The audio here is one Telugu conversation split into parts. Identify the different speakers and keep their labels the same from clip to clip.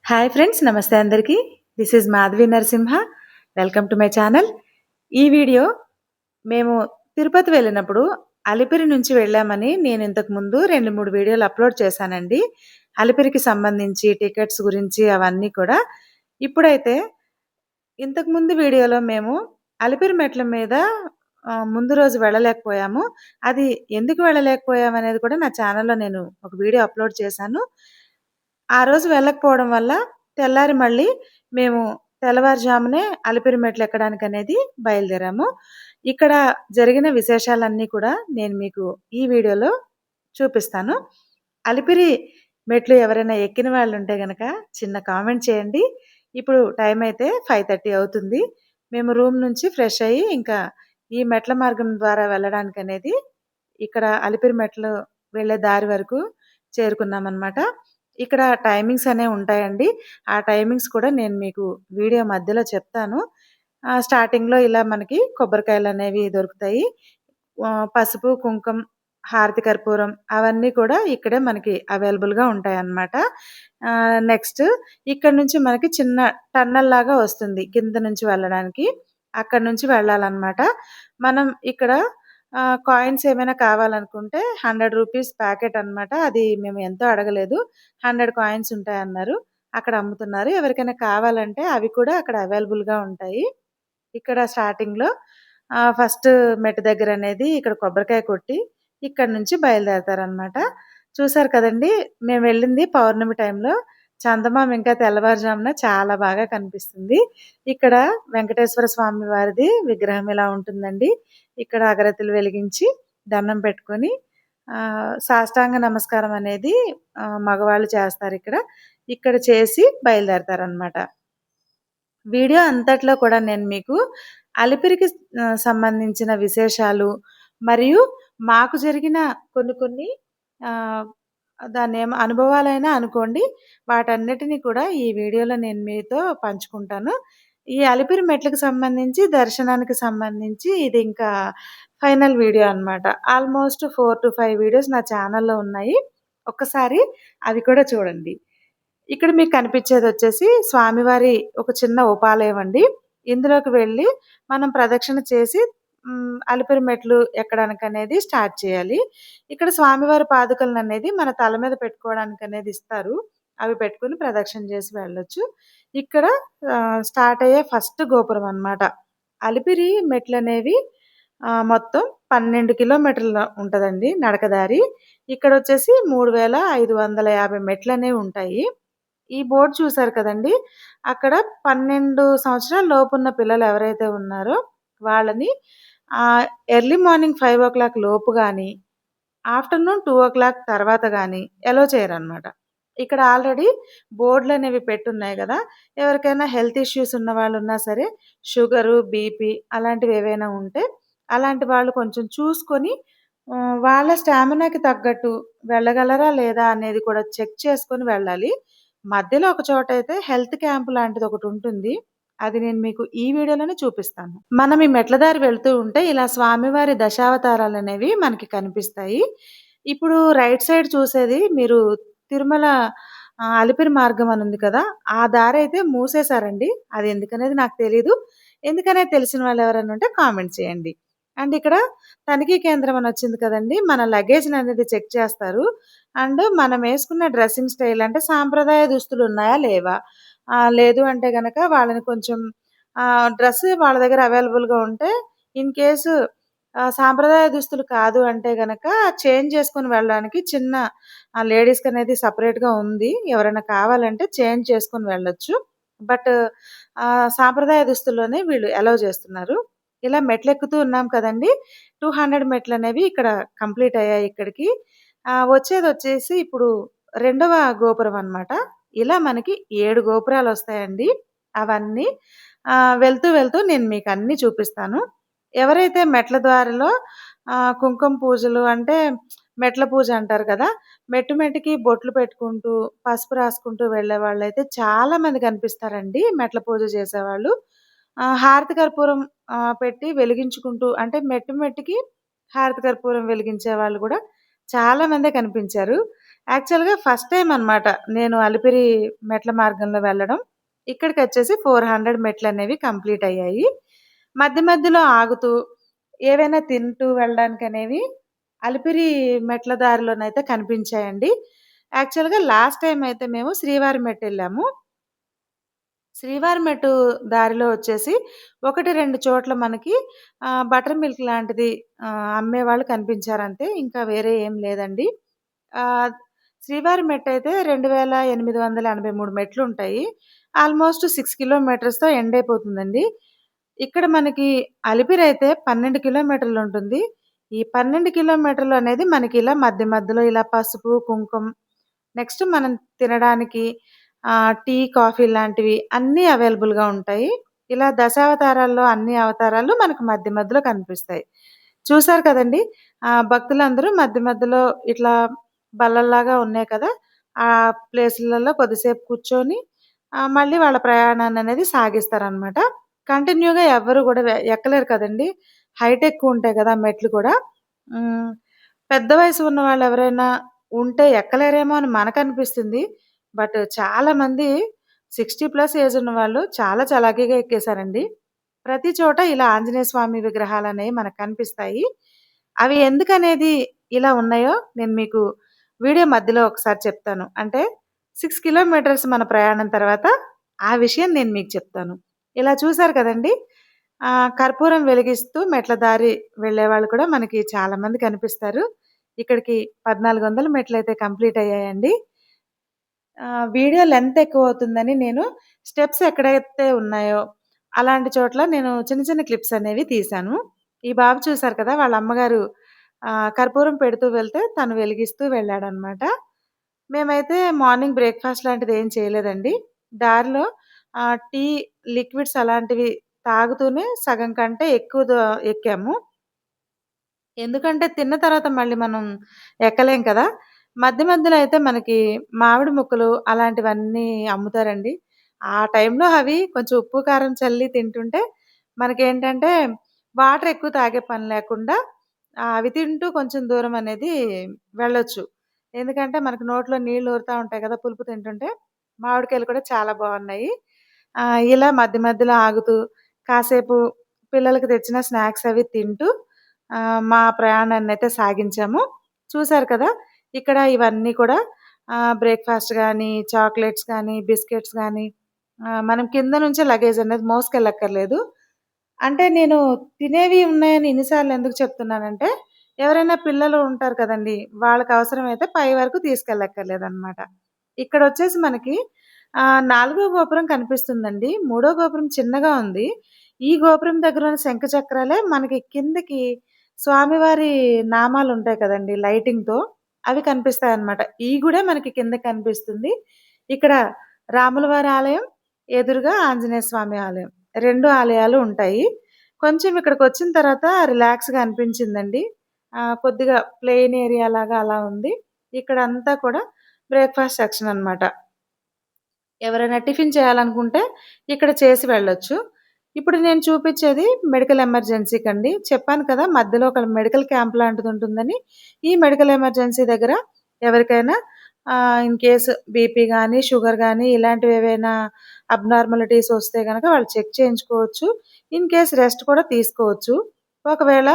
Speaker 1: హాయ్ ఫ్రెండ్స్, నమస్తే అందరికీ. This is Madhavi Narasimha. Welcome to my channel. ఈ వీడియో మేము తిరుపతి వెళ్ళినప్పుడు అలిపిరి నుంచి వెళ్ళామని నేను ఇంతకుముందు 2, 3 వీడియోలు అప్లోడ్ చేశానండి. అలిపిరికి సంబంధించి టికెట్స్ గురించి అవన్నీ కూడా. ఇప్పుడైతే ఇంతకుముందు వీడియోలో మేము అలిపిరి మెట్ల మీద ముందు రోజు వెళ్ళలేకపోయాము. అది ఎందుకు వెళ్ళలేకపోయామనేది కూడా నా ఛానల్‌లో నేను ఒక వీడియో అప్లోడ్ చేశాను. ఆ రోజు వెళ్ళకపోవడం వల్ల తెల్లారి మళ్ళీ మేము తెల్లవారుజామునే అలిపిరి మెట్లెక్కడానికనేది బయలుదేరాము. ఇక్కడ జరిగిన విశేషాలన్నీ కూడా నేను మీకు ఈ వీడియోలో చూపిస్తాను. అలిపిరి మెట్లు ఎవరైనా ఎక్కిన వాళ్ళుంటే గనక చిన్న కామెంట్ చేయండి. ఇప్పుడు టైమయితే 5:30 అవుతుంది. మేము రూమ్ నుంచి ఫ్రెష్ అయ్యి ఇంకా ఈ మెట్ల మార్గం ద్వారా వెళ్ళడానికనేది ఇక్కడ అలిపిరి మెట్లు వెళ్ళే దారి వరకు చేరుకున్నామనమాట. ఇక్కడ టైమింగ్స్ అనేవి ఉంటాయండి. ఆ టైమింగ్స్ కూడా నేను మీకు వీడియో మధ్యలో చెప్తాను. స్టార్టింగ్‌లో ఇలా మనకి కొబ్బరికాయలనేవి దొరుకుతాయి. పసుపు, కుంకం, హారతి కర్పూరం అవన్నీ కూడా ఇక్కడే మనకి అవైలబుల్‌గా ఉంటాయన్నమాట. నెక్స్ట్ ఇక్కడ నుంచి మనకి చిన్న టన్నెల్‌లాగా వస్తుంది కింద నుంచి వెళ్ళడానికి. అక్కడి నుంచి వెళ్ళాలన్నమాట. మనం ఇక్కడ కాయిన్స్ ఏమైనా కావాలనుకుంటే రూ. 100 ప్యాకెట్ అన్నమాట. అది మేము ఎంతో అడగలేదు. 100 కాయిన్స్ ఉంటాయన్నారు. అక్కడ అమ్ముతున్నారు. ఎవరికైనా కావాలంటే అవి కూడా అక్కడ అవైలబుల్‌గా ఉంటాయి. ఇక్కడ స్టార్టింగ్‌లో ఫస్ట్ మెట్టు దగ్గరనేది ఇక్కడ కొబ్బరికాయ కొట్టి ఇక్కడి నుంచి బయలుదేరతారనమాట. చూసారు కదండీ! మేము వెళ్ళింది పౌర్ణమి టైంలో. చందమామ ఇంకా తెల్లవారుజామున చాలా బాగా కనిపిస్తుంది. ఇక్కడ వెంకటేశ్వర స్వామి వారిది విగ్రహం ఇలా ఉంటుందండి. ఇక్కడ అగరత్తులు వెలిగించి దండం పెట్టుకొని సాష్టాంగ నమస్కారం అనేది మగవాళ్ళు చేస్తారిక్కడ. ఇక్కడ చేసి బయలుదేరతారనమాట. వీడియో అంతట్లో కూడా నేను మీకు అలిపిరికి సంబంధించిన విశేషాలు మరియు మాకు జరిగిన కొన్ని దాన్నేమో అనుభవాలైనా అనుకోండి. వాటన్నిటిని కూడా ఈ వీడియోలో నేను మీతో పంచుకుంటాను. ఈ అలిపిరి మెట్లకు సంబంధించి, దర్శనానికి సంబంధించి ఇది ఇంకా ఫైనల్ వీడియో అన్నమాట. ఆల్మోస్ట్ 4-5 వీడియోస్ నా ఛానల్‌లో ఉన్నాయి. ఒక్కసారి అవి కూడా చూడండి. ఇక్కడ మీకు కనిపించేదొచ్చేసి స్వామివారి ఒక చిన్న ఉపాలయం అండి. ఇందులోకి వెళ్ళి మనం ప్రదక్షిణ చేసి అలిపిరి మెట్లు ఎక్కడానికనేది స్టార్ట్ చేయాలి. ఇక్కడ స్వామివారి పాదుకలననేది మన తల మీద పెట్టుకోవడానికనేది ఇస్తారు. అవి పెట్టుకొని ప్రదక్షిణ చేసి వెళ్ళొచ్చు. ఇక్కడ స్టార్ట్ అయ్యే ఫస్ట్ గోపురం అన్నమాట. అలిపిరి మెట్లనేవి మొత్తం 12 కిలోమీటర్లు ఉంటదండి నడకదారి. ఇక్కడొచ్చేసి 3550 మెట్లనేవి ఉంటాయి. ఈ బోర్డ్ చూసారు కదండీ! అక్కడ 12 సంవత్సరాల లోపున్న పిల్లలు ఎవరైతే ఉన్నారో వాళ్ళని ఎర్లీ మార్నింగ్ 5:00 లోపు గాని, ఆఫ్టర్‌నూన్ 2:00 తర్వాత గాని అలో చేయరనమాట. ఇక్కడ ఆల్రెడీ బోర్డులనేవి పెట్టున్నాయి గదా! ఎవరికైనా హెల్త్ ఇష్యూస్ ఉన్న వాళ్ళున్నా సరే, షుగరు, బీపీ అలాంటివి ఏవైనా ఉంటే, అలాంటి వాళ్ళు కొంచెం చూసుకొని వాళ్ళ స్టామినాకి తగ్గట్టు వెళ్ళగలరా లేదా అనేది కూడా చెక్ చేసుకొని వెళ్ళాలి. మధ్యలో ఒక చోటైతే హెల్త్ క్యాంప్ లాంటిదొకటుంటుంది. అది నేను మీకు ఈ వీడియోలోనే చూపిస్తాను. మనం ఈ మెట్ల దారి వెళ్తూ ఉంటే ఇలా స్వామివారి దశావతారాలనేవి మనకి కనిపిస్తాయి. ఇప్పుడు రైట్ సైడ్ చూసేది మీరు తిరుమల అలిపిరి మార్గం అని ఉంది కదా! ఆ దారైతే మూసేశారండి. అది ఎందుకనేది నాకు తెలీదు. ఎందుకనేది తెలిసిన వాళ్ళు ఎవరైనా ఉంటే కామెంట్ చేయండి. అండ్ ఇక్కడ తనిఖీ కేంద్రం అని వచ్చింది కదండీ! మన లగేజ్‌ననేది చెక్ చేస్తారు. అండ్ మనం వేసుకున్న డ్రెస్సింగ్ స్టైల్ అంటే సాంప్రదాయ దుస్తులు ఉన్నాయా? లేవా? లేదు అంటే గనక వాళ్ళని కొంచెం డ్రెస్ వాళ్ళ దగ్గర అవైలబుల్‌గా ఉంటే ఇన్ కేసు సాంప్రదాయ దుస్తులు కాదు అంటే గనక చేంజ్ చేసుకొని వెళ్ళడానికి చిన్న లేడీస్‌కనేది సెపరేట్‌గా ఉంది. ఎవరైనా కావాలంటే చేంజ్ చేసుకొని వెళ్ళొచ్చు. బట్ సాంప్రదాయ దుస్తుల్లోనే వీళ్ళు అలౌ చేస్తున్నారు. ఇలా మెట్లెక్కుతూ ఉన్నాం కదండీ! 200 మెట్లనేవి ఇక్కడ కంప్లీట్ అయ్యాయి ఇక్కడికి. వచ్చేదొచ్చేసి ఇప్పుడు రెండవ గోపురం అన్నమాట. ఇలా మనకి 7 గోపురాలొస్తాయండి. అవన్నీ వెళ్తూ నేను మీకన్నీ చూపిస్తాను. ఎవరైతే మెట్ల దారిలో కుంకుమ పూజలు అంటే మెట్ల పూజ అంటారు కదా! మెట్టు మెట్టుకి బొట్లు పెట్టుకుంటూ, పసుపు రాసుకుంటూ వెళ్ళేవాళ్ళైతే చాలా మంది కనిపిస్తారండి మెట్ల పూజ చేసేవాళ్ళు. హారతి కర్పూరం పెట్టి వెలిగించుకుంటూ అంటే మెట్టు మెట్టుకి హారతి కర్పూరం వెలిగించే వాళ్ళు గూడా చాలా మందే కనిపించారు. యాక్చువల్‌గా ఫస్ట్ టైమ్ అనమాట నేను అలిపిరి మెట్ల మార్గంలో వెళ్ళడం. ఇక్కడికొచ్చేసి 400 మెట్లనేవి కంప్లీట్ అయ్యాయి. మధ్య మధ్యలో ఆగుతూ, ఏవైనా తింటూ వెళ్ళడానికనేవి అలిపిరి మెట్ల దారిలోనైతే కనిపించాయండి. యాక్చువల్‌గా లాస్ట్ టైమ్ అయితే మేము శ్రీవారి మెట్టెళ్ళాము. శ్రీవారి మెట్టు దారిలో వచ్చేసి 1, 2 చోట్ల మనకి బటర్ మిల్క్ లాంటిది అమ్మేవాళ్ళు కనిపించారంతే. ఇంకా వేరే ఏం లేదండి. ఆహ్, శ్రీవారి మెట్టయితే 2883 మెట్లుంటాయి. ఆల్‌మోస్ట్ 6 కిలోమీటర్స్‌తో ఎండ్ అయిపోతుందండి. ఇక్కడ మనకి అలిపిరైతే 12 కిలోమీటర్లుంటుంది. ఈ 12 కిలోమీటర్లు అనేది మనకి ఇలా మధ్య మధ్యలో ఇలా పసుపు, కుంకుమ నెక్స్ట్ మనం తినడానికి టీ, కాఫీ లాంటివి అన్నీ అవైలబుల్‌గా ఉంటాయి. ఇలా దశావతారాల్లో అన్ని అవతారాలు మనకు మధ్య మధ్యలో కనిపిస్తాయి. చూసారు కదండీ! భక్తులందరూ మధ్య మధ్యలో ఇట్లా బల్లల్లాగా ఉన్నాయి కదా! ఆ ప్లేసులలో కొద్దిసేపు కూర్చొని మళ్ళీ వాళ్ళ ప్రయాణాన్ననేది సాగిస్తారనమాట. కంటిన్యూగా ఎవ్వరు గూడా ఎక్కలేరు కదండీ! హైట్ ఎక్కువుంటాయి గదా! మెట్లు కూడా. హ్మ్. పెద్ద వయసు ఉన్న వాళ్ళెవరైనా ఉంటే ఎక్కలేరేమో అని మనకనిపిస్తుంది. బట్ చాలామంది 60+ ఏజ్ ఉన్నవాళ్ళు చాలా చలాకీగా ఎక్కేసారండి. ప్రతి చోట ఇలా ఆంజనేయ స్వామి విగ్రహాలనేవి మనకు కనిపిస్తాయి. అవి ఎందుకనేది ఇలా ఉన్నాయో నేను మీకు వీడియో మధ్యలో ఒకసారి చెప్తాను. అంటే 6 కిలోమీటర్స్ మన ప్రయాణం తర్వాత ఆ విషయం నేను మీకు చెప్తాను. ఇలా చూసారు కదండీ! కర్పూరం వెలిగిస్తూ మెట్ల దారి వెళ్ళేవాళ్ళు కూడా మనకి చాలా మంది కనిపిస్తారు. ఇక్కడికి 1400 మెట్లయితే కంప్లీట్ అయ్యాయండి. వీడియో లెంత్ ఎక్కువవుతుందని నేను స్టెప్స్ ఎక్కడైతే ఉన్నాయో, అలాంటి చోట్ల నేను చిన్న చిన్న క్లిప్స్ అనేవి తీశాను. ఈ బాబు చూసారు కదా! వాళ్ళ అమ్మగారు కర్పూరం పెడుతూ వెళ్తే తను వెలిగిస్తూ వెళ్ళాడనమాట. మేమైతే మార్నింగ్ బ్రేక్‌ఫాస్ట్ లాంటిదేం చేయలేదండి. దారిలో టీ, లిక్విడ్స్ అలాంటివి తాగుతూనే సగం కంటే ఎక్కువ ఎక్కాము. ఎందుకంటే తిన్న తర్వాత మళ్ళీ మనం ఎక్కలేం కదా! మధ్య మధ్యలో అయితే మనకి మామిడి ముక్కలు అలాంటివన్నీ అమ్ముతారండి. ఆ టైంలో అవి కొంచెం ఉప్పు, కారం చల్లి తింటుంటే మనకేంటంటే వాటర్ ఎక్కువ తాగే పని లేకుండా అవి తింటూ కొంచెం దూరం అనేది వెళ్ళొచ్చు. ఎందుకంటే మనకు నోట్లో నీళ్లు ఊరుతా ఉంటాయి కదా! పులుపు తింటుంటే. మామిడికాయలు కూడా చాలా బావున్నాయి. ఇలా మధ్య మధ్యలో ఆగుతూ కాసేపు పిల్లలకి తెచ్చిన స్నాక్స్ అవి తింటూ మా ప్రయాణాన్నయితే సాగించాము. చూసారు కదా! ఇక్కడ ఇవన్నీ కూడా బ్రేక్‌ఫాస్ట్ గానీ, చాక్లెట్స్ గానీ, బిస్కెట్స్ గానీ మనం కింద నుంచే లగేజ్ అనేది మోసుకెళ్ళక్కర్లేదు. అంటే నేను తినేవి ఉన్నాయని ఇన్ని సార్లు ఎందుకు చెప్తున్నానంటే, ఎవరైనా పిల్లలు ఉంటారు కదండీ! వాళ్ళకి అవసరమైతే పై వరకు తీసుకెళ్ళక్కర్లేదనమాట. ఇక్కడొచ్చేసి మనకి నాలుగో గోపురం కనిపిస్తుందండి. మూడో గోపురం చిన్నగా ఉంది. ఈ గోపురం దగ్గరున్న శంఖ చక్రాలే మనకి కిందకి స్వామివారి నామాలుంటాయి కదండీ! లైటింగ్‌తో అవి కనిపిస్తాయన్నమాట. ఈ గుడే మనకి కిందకి కనిపిస్తుంది. ఇక్కడ రాముల వారి ఆలయం, ఎదురుగా ఆంజనేయ స్వామి ఆలయం. 2 ఆలయాలు ఉంటాయి. కొంచెం ఇక్కడికొచ్చిన తర్వాత రిలాక్స్‌గా అనిపించిందండి. కొద్దిగా ప్లెయిన్ ఏరియా లాగా అలా ఉంది. ఇక్కడంతా కూడా బ్రేక్‌ఫాస్ట్ సెక్షన్ అన్నమాట. ఎవరైనా టిఫిన్ చేయాలనుకుంటే ఇక్కడ చేసి వెళ్ళొచ్చు. ఇప్పుడు నేను చూపిచ్చేది మెడికల్ ఎమర్జెన్సీకండి. చెప్పాను కదా! మధ్యలో ఒక మెడికల్ క్యాంప్ లాంటిదుంటుందని. ఈ మెడికల్ ఎమర్జెన్సీ దగ్గర ఎవరికైనా ఇన్ కేస్ బీపీ గానీ, షుగర్ గానీ ఇలాంటివేవైనా అబ్‌నార్మాలిటీస్ వస్తే గనక వాళ్ళు చెక్ చేయించుకోవచ్చు. ఇన్ కేస్ రెస్ట్ కూడా తీసుకోవచ్చు. ఒకవేళ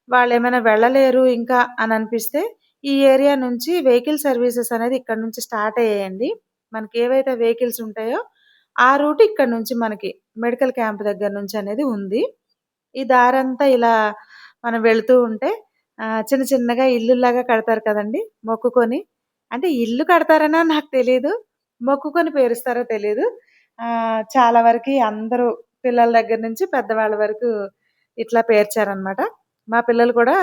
Speaker 1: వాళ్ళేమైనా వెళ్ళలేరు ఇంకా అననిపిస్తే ఈ ఏరియా నుంచి వెహికల్ సర్వీసెస్ అనేది ఇక్కడి నుంచి స్టార్ట్ అయ్యాయండి. మనకేవైతే వెహికల్స్ ఉంటాయో, ఆ రూట్ ఇక్కడ నుంచి మనకి మెడికల్ క్యాంప్ దగ్గర నుంచనేది ఉంది. ఈ దారంతా ఇలా మనం వెళుతూ ఉంటే చిన్న చిన్నగా ఇల్లుల్లాగా కడతారు కదండీ! మొక్కుకొని. అంటే ఇల్లు కడతారనో నాకు తెలీదు. మొక్కుకొని పేరుస్తారో తెలీదు. చాలా వరకి అందరూ పిల్లల దగ్గర నుంచి పెద్దవాళ్ళ వరకు ఇట్లా పేర్చారనమాట. మా పిల్లలు కూడా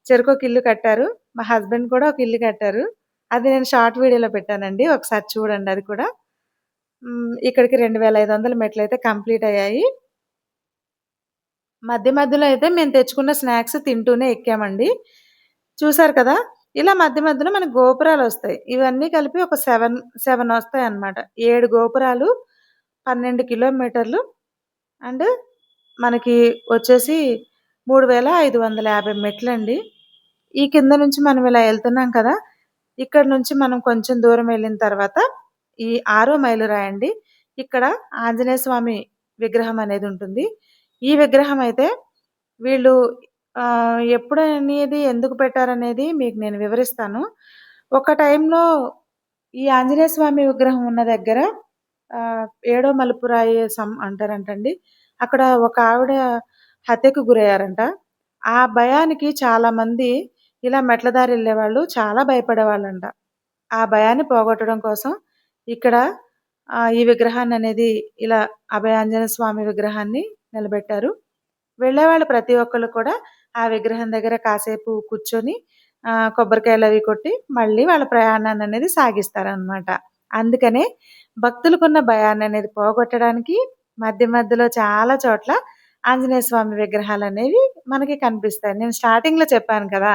Speaker 1: చెరొకొక ఇల్లు కట్టారు. మా హస్బెండ్ కూడా ఒక ఇల్లు కట్టారు. అది నేను షార్ట్ వీడియోలో పెట్టానండి. ఒకసారి చూడండి అది కూడా. ఇక్కడికి 2500 మెట్లయితే కంప్లీట్ అయ్యాయి. మధ్య మధ్యలో అయితే మేము తెచ్చుకున్న స్నాక్స్ తింటూనే ఎక్కామండి. చూసారు కదా! ఇలా మధ్య మధ్యలో మనకు గోపురాలొస్తాయి. ఇవన్నీ కలిపి ఒక 7 ఒస్తాయన్నమాట. 7 గోపురాలు, 12 కిలోమీటర్లు అండ్ మనకి వచ్చేసి 3550 మెట్లండి. ఈ కింద నుంచి మనం ఇలా ఎళ్తున్నాం కదా! ఇక్కడ నుంచి మనం కొంచెం దూరం వెళ్ళిన తర్వాత ఈ 6 మైలురాయి అండి. ఇక్కడ ఆంజనేయ స్వామి విగ్రహం అనేది ఉంటుంది. ఈ విగ్రహం అయితే వీళ్ళు ఎప్పుడనేది ఎందుకు పెట్టారనేది మీకు నేను వివరిస్తాను. ఒక టైంలో ఈ ఆంజనేయ స్వామి విగ్రహం ఉన్న దగ్గర ఏడో మలుపురాయి అంటారంటండి. అక్కడ ఒక ఆవిడ హత్యకు గురయ్యారంట. ఆ భయానికి చాలామంది ఇలా మెట్ల దారి ఎళ్ళేవాళ్ళు చాలా భయపడేవాళ్ళంట. ఆ భయాన్ని పోగొట్టడం కోసం ఇక్కడ ఈ విగ్రహాన్ననేది ఇలా అభయాంజనేయ స్వామి విగ్రహాన్ని నిలబెట్టారు. వెళ్ళేవాళ్ళు ప్రతి ఒక్కళ్ళు కూడా ఆ విగ్రహం దగ్గర కాసేపు కూర్చొని కొబ్బరికాయలవి కొట్టి మళ్ళీ వాళ్ళ ప్రయాణాన్ననేది సాగిస్తారనమాట. అందుకనే భక్తులకున్న భయాన్ననేది పోగొట్టడానికి మధ్య మధ్యలో చాలా చోట్ల ఆంజనేయ స్వామి విగ్రహాలనేవి మనకి కనిపిస్తాయి. నేను స్టార్టింగ్‌లో చెప్పాను కదా!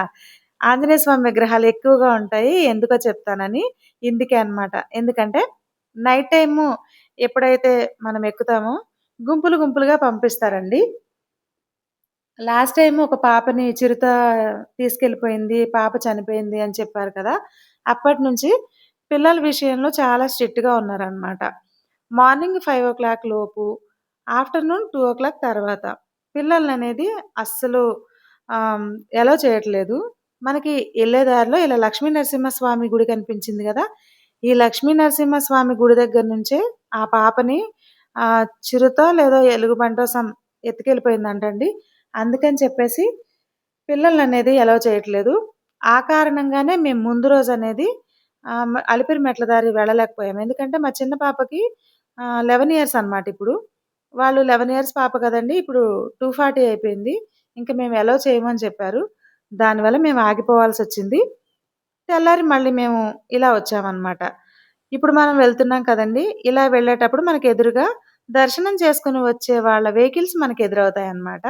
Speaker 1: ఆంజనేయ స్వామి విగ్రహాలు ఎక్కువగా ఉంటాయి. ఎందుకో చెప్తానని. ఇందుకే అనమాట. ఎందుకంటే నైట్ టైము ఎప్పుడైతే మనం ఎక్కుతామో గుంపులు గుంపులుగా పంపిస్తారండి. లాస్ట్ టైమ్ ఒక పాపని చిరుత తీసుకెళ్ళిపోయింది. పాప చనిపోయింది అని చెప్పారు కదా! అప్పటినుంచి పిల్లల విషయంలో చాలా స్ట్రిక్ట్‌గా ఉన్నారనమాట. మార్నింగ్ 5:00 లోపు, ఆఫ్టర్‌నూన్ 2:00 తర్వాత పిల్లలననేది అస్సలు ఆహ్, అలో చేయట్లేదు. మనకి ఎళ్ళే దారిలో ఇలా లక్ష్మీ నరసింహస్వామి గుడి కనిపించింది గదా! ఈ లక్ష్మీ నరసింహస్వామి గుడి దగ్గర నుంచే ఆ పాపని చిరుతో లేదో ఎలుగుబంటో ఎత్తుకెళ్ళిపోయిందంటండి. అందుకని చెప్పేసి పిల్లలననేది అలో చేయట్లేదు. ఆ కారణంగానే మేము ముందు రోజనేది అలిపిరి మెట్ల దారి వెళ్ళలేకపోయాం. ఎందుకంటే మా చిన్న పాపకి 11 ఇయర్స్ అనమాట ఇప్పుడు. వాళ్ళు 11 ఇయర్స్ పాప కదండీ! ఇప్పుడు 240 అయిపోయింది. ఇంక మేము అలో చేయమని చెప్పారు. దానివల్ల మేము ఆగిపోవాల్సొచ్చింది. తెల్లారి మళ్ళీ మేము ఇలా వచ్చామనమాట. ఇప్పుడు మనం వెళ్తున్నాం కదండీ! ఇలా వెళ్ళేటప్పుడు మనకెదురుగా దర్శనం చేసుకొని వచ్చే వాళ్ళ వెహికల్స్ మనకెదురవుతాయన్నమాట.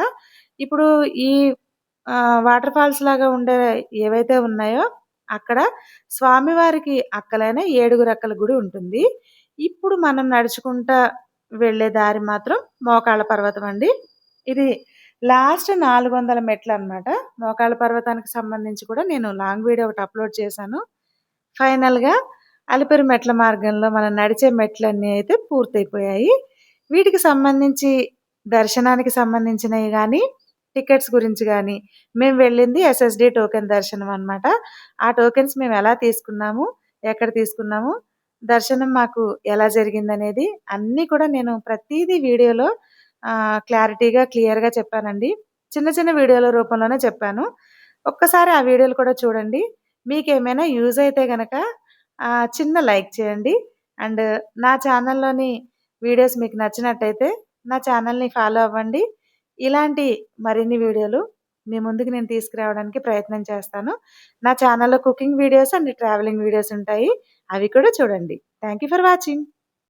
Speaker 1: ఇప్పుడు ఈ వాటర్ ఫాల్స్ లాగా ఉండే ఏవైతే ఉన్నాయో అక్కడ స్వామివారికి అక్కలైన ఏడుగురక్కల గుడి ఉంటుంది. ఇప్పుడు మనం నడుచుకుంటా వెళ్ళే దారి మాత్రం మోకాళ్ళ పర్వతం అండి. ఇది లాస్ట్ 400 మెట్లనమాట. మోకాళ్ళ పర్వతానికి సంబంధించి కూడా నేను లాంగ్ వీడియో ఒకటి అప్‌లోడ్ చేశాను. ఫైనల్‌గా అలిపిరి మెట్ల మార్గంలో మనం నడిచే మెట్లన్నీ అయితే పూర్తయిపోయాయి. వీటికి సంబంధించి దర్శనానికి సంబంధించినయి గానీ, టికెట్స్ గురించి గానీ, మేము వెళ్ళింది ఎస్ఎస్‌డి టోకెన్ దర్శనం అనమాట. ఆ టోకెన్స్ మేమెలా తీసుకున్నాము, ఎక్కడ తీసుకున్నాము, దర్శనం మాకు ఎలా జరిగిందనేది అన్నీ కూడా నేను ప్రతీదీ వీడియోలో క్లారిటీగా, క్లియర్‌గా చెప్పానండి. చిన్న చిన్న వీడియోల రూపంలోనే చెప్పాను. ఒక్కసారి ఆ వీడియోలు కూడా చూడండి. మీకేమైనా యూజ్ అయితే గనక చిన్న లైక్ చేయండి. అండ్ నా ఛానల్‌లోని వీడియోస్ మీకు నచ్చినట్టయితే నా ఛానల్‌ని ఫాలో అవ్వండి. ఇలాంటి మరిన్ని వీడియోలు మీ ముందుకు నేను తీసుకురావడానికి ప్రయత్నం చేస్తాను. నా ఛానల్‌లో cooking videos and travelling videos ఉంటాయి. అవి కూడా చూడండి. Thank you for watching.